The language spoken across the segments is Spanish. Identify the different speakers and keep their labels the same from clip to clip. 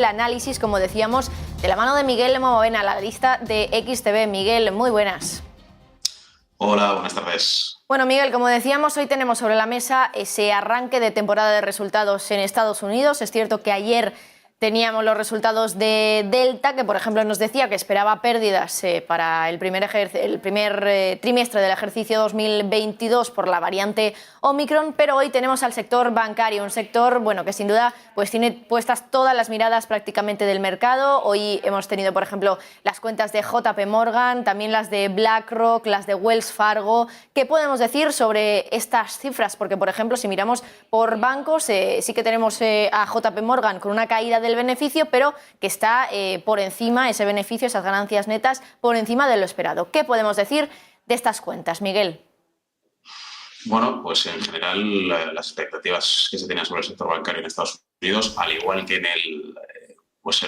Speaker 1: El análisis, como decíamos, de la mano de Miguel Movena, la lista de XTB. Miguel, muy buenas.
Speaker 2: Hola, buenas tardes.
Speaker 1: Bueno, Miguel, como decíamos, hoy tenemos sobre la mesa ese arranque de temporada de resultados en Estados Unidos. Es cierto que ayer teníamos los resultados de Delta, que por ejemplo nos decía que esperaba pérdidas para el primer trimestre del ejercicio 2022 por la variante Omicron, pero hoy tenemos al sector bancario, un sector que sin duda pues tiene puestas todas las miradas prácticamente del mercado. Hoy hemos tenido, por ejemplo, las cuentas de JP Morgan, también las de BlackRock, las de Wells Fargo. ¿Qué podemos decir sobre estas cifras? Porque, por ejemplo, si miramos por bancos, sí que tenemos a JP Morgan con una caída del beneficio, pero que está por encima, ese beneficio, esas ganancias netas, por encima de lo esperado. ¿Qué podemos decir de estas cuentas, Miguel?
Speaker 2: Bueno, pues en general las expectativas que se tenían sobre el sector bancario en Estados Unidos, al igual que en el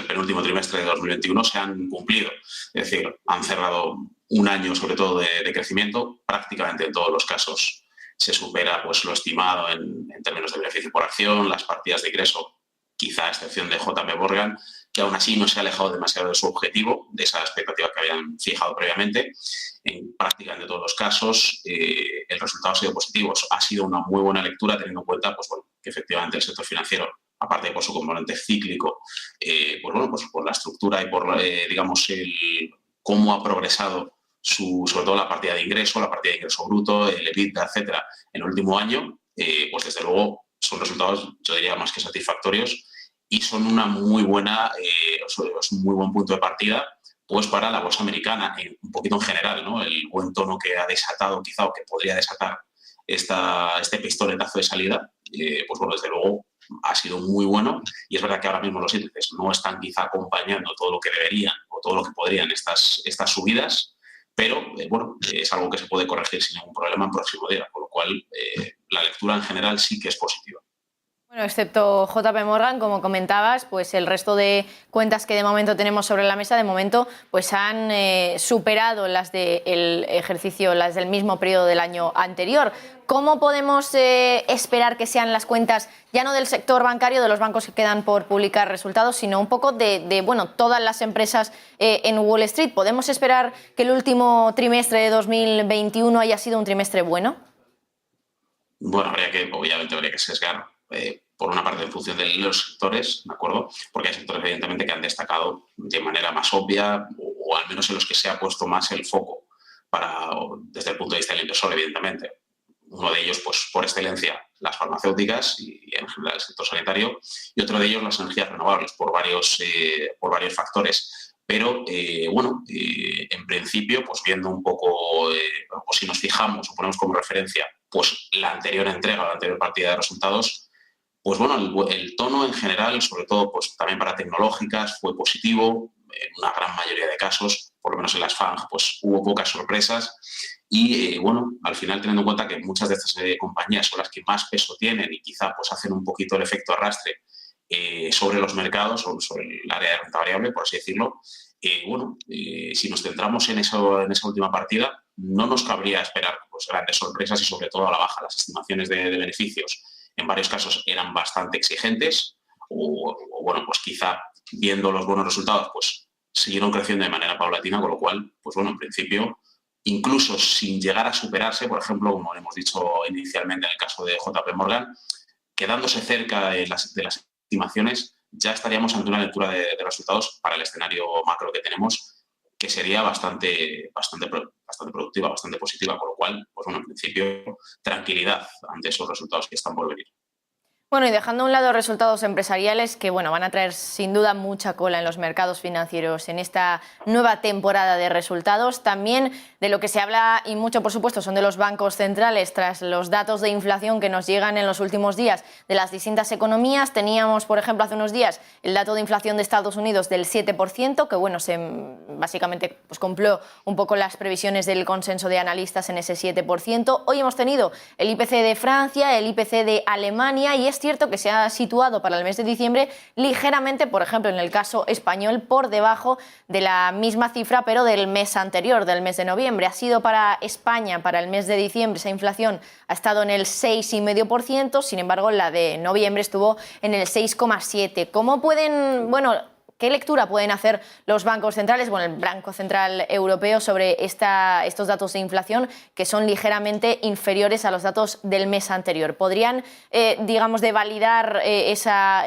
Speaker 2: penúltimo trimestre de 2021, se han cumplido. Es decir, han cerrado un año sobre todo de crecimiento, prácticamente en todos los casos se supera pues lo estimado en términos de beneficio por acción, las partidas de ingreso, quizá a excepción de JP Morgan, que aún así no se ha alejado demasiado de su objetivo, de esa expectativa que habían fijado previamente. En prácticamente todos los casos el resultado ha sido positivo. Ha sido una muy buena lectura teniendo en cuenta que efectivamente el sector financiero, aparte de por su componente cíclico, pues por la estructura y por cómo ha progresado sobre todo la partida de ingreso bruto, el EBITDA, etcétera, en el último año, pues desde luego son resultados, yo diría, más que satisfactorios y son una muy buena, es un muy buen punto de partida pues para la bolsa americana, un poquito en general, ¿no? El buen tono que ha desatado quizá o que podría desatar este pistoletazo de salida, desde luego ha sido muy bueno y es verdad que ahora mismo los índices no están quizá acompañando todo lo que deberían o todo lo que podrían estas subidas, pero es algo que se puede corregir sin ningún problema en próximo día, con lo cual la lectura en general sí que es positiva.
Speaker 1: Bueno, excepto JP Morgan, como comentabas, pues el resto de cuentas que de momento tenemos sobre la mesa, de momento, pues han superado las del ejercicio, las del mismo periodo del año anterior. ¿Cómo podemos esperar que sean las cuentas, ya no del sector bancario, de los bancos que quedan por publicar resultados, sino un poco de todas las empresas en Wall Street? ¿Podemos esperar que el último trimestre de 2021 haya sido un trimestre bueno?
Speaker 2: Bueno, obviamente habría que sesgar por una parte en función de los sectores, ¿de acuerdo? Porque hay sectores evidentemente que han destacado de manera más obvia o al menos en los que se ha puesto más el foco desde el punto de vista del inversor, evidentemente. Uno de ellos, pues por excelencia, las farmacéuticas y en general el sector sanitario, y otro de ellos las energías renovables por varios factores. Pero, en principio, pues viendo un poco, o si nos fijamos o ponemos como referencia, pues la anterior entrega, la anterior partida de resultados, pues bueno, el tono en general, sobre todo pues también para tecnológicas, fue positivo, en una gran mayoría de casos, por lo menos en las FANG, pues hubo pocas sorpresas y al final teniendo en cuenta que muchas de estas compañías son las que más peso tienen y quizá pues hacen un poquito el efecto arrastre sobre los mercados o sobre el área de renta variable, por así decirlo, si nos centramos en esa última partida, no nos cabría esperar pues, grandes sorpresas y sobre todo a la baja. Las estimaciones de beneficios en varios casos eran bastante exigentes pues quizá viendo los buenos resultados pues siguieron creciendo de manera paulatina, con lo cual, pues bueno, en principio, incluso sin llegar a superarse, por ejemplo, como hemos dicho inicialmente en el caso de JP Morgan, quedándose cerca de las estimaciones, ya estaríamos ante una lectura de resultados para el escenario macro que tenemos, que sería bastante productiva, bastante positiva, con lo cual, pues bueno, en principio, tranquilidad ante esos resultados que están por venir.
Speaker 1: Bueno, y dejando a un lado resultados empresariales que van a traer sin duda mucha cola en los mercados financieros en esta nueva temporada de resultados, también de lo que se habla y mucho, por supuesto, son de los bancos centrales tras los datos de inflación que nos llegan en los últimos días de las distintas economías. Teníamos, por ejemplo, hace unos días el dato de inflación de Estados Unidos del 7%, que básicamente pues cumplió un poco las previsiones del consenso de analistas en ese 7%. Hoy hemos tenido el IPC de Francia, el IPC de Alemania y esto cierto que se ha situado para el mes de diciembre ligeramente, por ejemplo, en el caso español, por debajo de la misma cifra, pero del mes anterior, del mes de noviembre. Ha sido para España, para el mes de diciembre, esa inflación ha estado en el 6,5%, sin embargo, la de noviembre estuvo en el 6,7%. ¿Cómo pueden, qué lectura pueden hacer los bancos centrales, el Banco Central Europeo, sobre estos datos de inflación que son ligeramente inferiores a los datos del mes anterior? ¿Podrían, de validar esa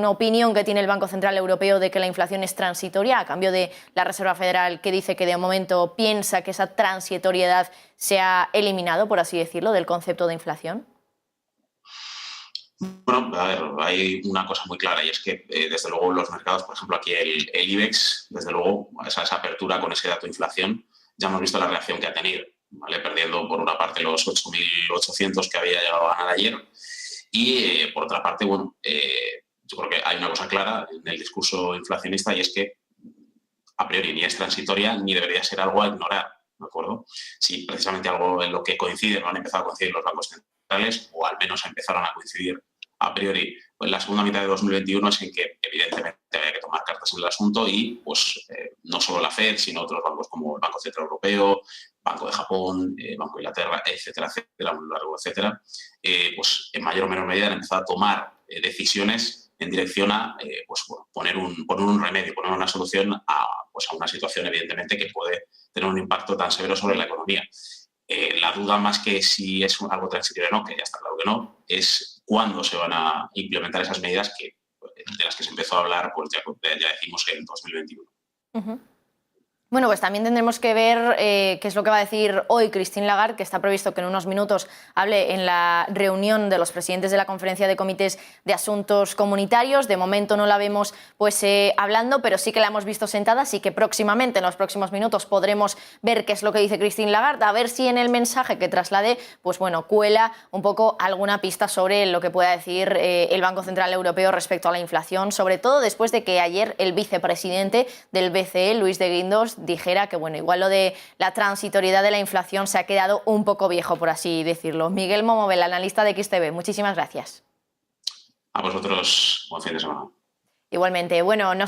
Speaker 1: opinión que tiene el Banco Central Europeo de que la inflación es transitoria, a cambio de la Reserva Federal, que dice que de momento piensa que esa transitoriedad se ha eliminado, por así decirlo, del concepto de inflación?
Speaker 2: Bueno, a ver, hay una cosa muy clara y es que, desde luego, los mercados, por ejemplo, aquí el IBEX, desde luego, esa apertura con ese dato de inflación, ya hemos visto la reacción que ha tenido, ¿vale? Perdiendo por una parte los 8.800 que había llegado a ganar ayer y, por otra parte, yo creo que hay una cosa clara en el discurso inflacionista y es que, a priori, ni es transitoria ni debería ser algo a ignorar, ¿de acuerdo? Si precisamente algo en lo que coinciden, no han empezado a coincidir los bancos centrales, o al menos empezaron a coincidir a priori en la segunda mitad de 2021, es en que evidentemente había que tomar cartas en el asunto y no solo la FED, sino otros bancos como el Banco Central Europeo, Banco de Japón, Banco de Inglaterra, etcétera, etcétera, un largo etcétera, en mayor o menor medida han empezado a tomar decisiones en dirección a poner un remedio, poner una solución a una situación evidentemente que puede tener un impacto tan severo sobre la economía. La duda, más que si es algo transitorio o no, que ya está claro que no, es cuándo se van a implementar esas medidas de las que se empezó a hablar, ya decimos, en 2021.
Speaker 1: Uh-huh. Bueno, pues también tendremos que ver qué es lo que va a decir hoy Christine Lagarde, que está previsto que en unos minutos hable en la reunión de los presidentes de la Conferencia de Comités de Asuntos Comunitarios. De momento no la vemos hablando, pero sí que la hemos visto sentada, así que próximamente, en los próximos minutos, podremos ver qué es lo que dice Christine Lagarde, a ver si en el mensaje que traslade, cuela un poco alguna pista sobre lo que pueda decir el Banco Central Europeo respecto a la inflación, sobre todo después de que ayer el vicepresidente del BCE, Luis de Guindos, dijera que igual lo de la transitoriedad de la inflación se ha quedado un poco viejo, por así decirlo. Miguel Momobel, analista de XTV, muchísimas gracias.
Speaker 2: A vosotros, buen fin de semana.
Speaker 1: Igualmente,